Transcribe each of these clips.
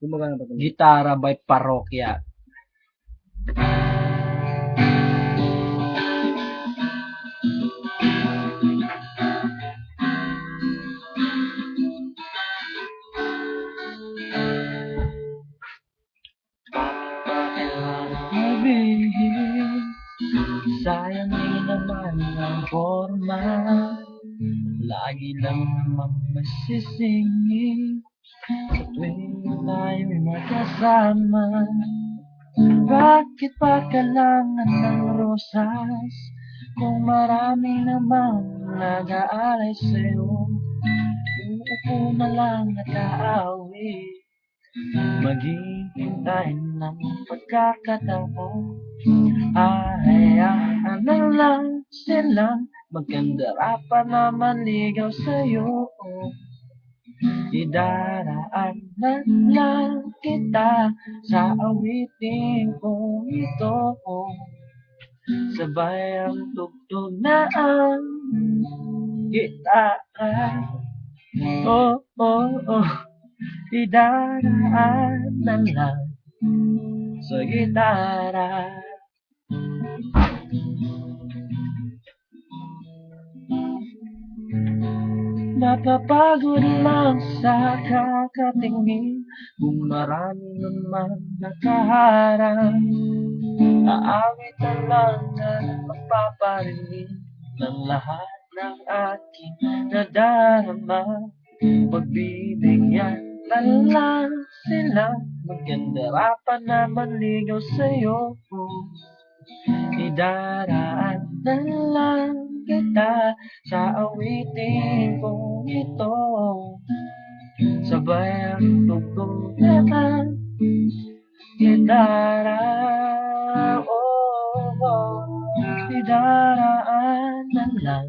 Gumagana ba ito? Gitara by Parokya. Sabihin, sayangin naman ang forma. Lagi lang namang masisingin sa tuwing tayo'y magkasama. Bakit pa kailangan ng rosas kung marami namang nag-aalay sa'yo? Uupo na lang at aawi, maghihintay ng pagkakataon. Hayaan na lang silang magkandara na manligaw sa'yo. Idaraan na lang kita sa awitin kong ito. Sabay ang tugtog na ang gitara. Oh, oh, oh. Idaraan na lang sa gitara. Napapagod lang sa kakatingin kung marami naman nakaharang. Aawit na lang at magpaparinig ng lahat ng aking nadarama. Pagbibigyan na lang sila, magkandara pa na manligaw sa'yo. Idaraan na lang kita sa awitin kong ito. Sabay ang tugtog ng gitara. Oh, oh. Idaraan na lang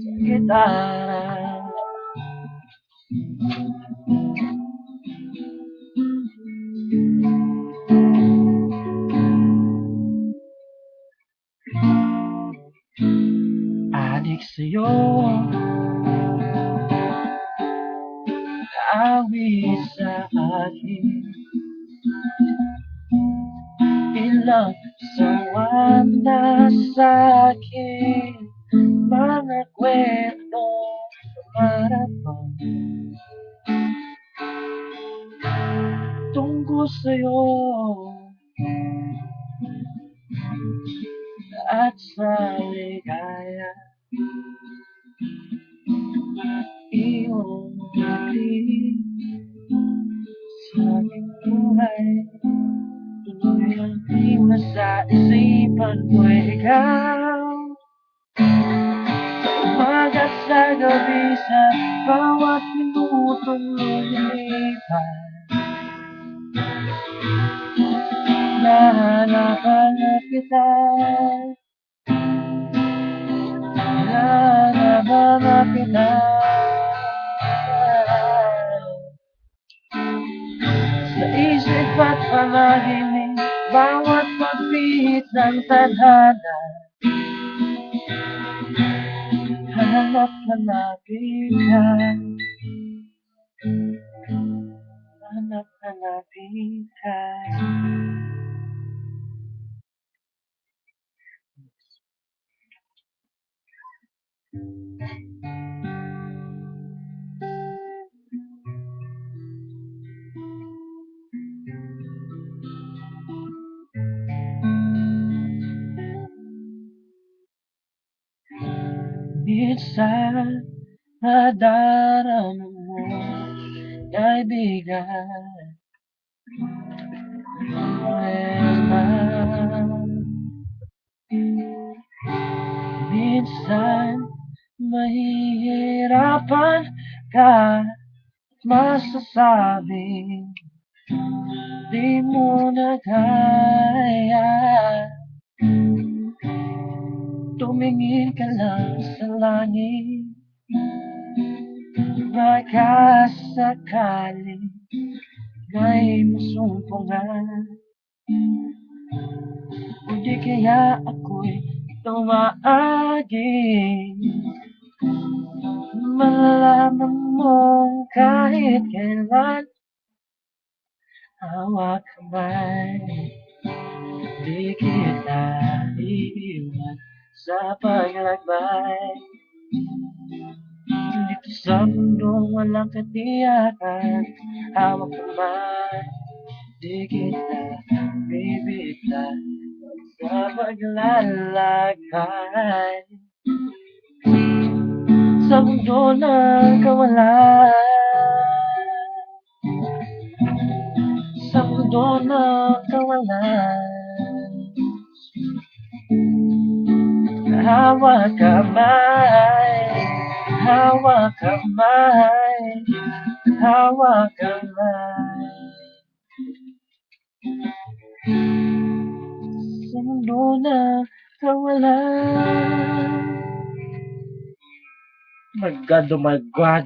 sa gitara. Adik sa'yo, awit sa akin. Ilang sawa na sa'kin, mga kwentong marathon tungkol sa'yo at sa ligaya. Iyong ngiti sa aking buhay, tuloy ang tima sa isipan ko'y ikaw. Sa umaga at sa gabi, sa bawat minutong lumilipas, nahanap-hanap kita. Nahanap-hanap kita. Sa isip at panaginip, bawat pagpihit ng tadhana, hanap-hanapin ka. Hanap-hanapin ka. Minsan, nadarama mo, kaibigan, minsan, mahihirapan ka, masasabing di mo na kaya. Tumingin ka lang sa langit, baka sakali may masumpungan. O di kaya ako'y tumaagi, malaman mo kahit kailan hawak kamay. Di kita iiwan sa paglalakbay. Dito sa mundong walang katiyakan, hawak kamay. Di kita bibigyan sa paglalakbay. Sa mundo ng kawalan, sa mundo ng kawalan, hawak kamay, hawak kamay, hawak kamay. Sa mundo ng kawalan. My God, oh my God.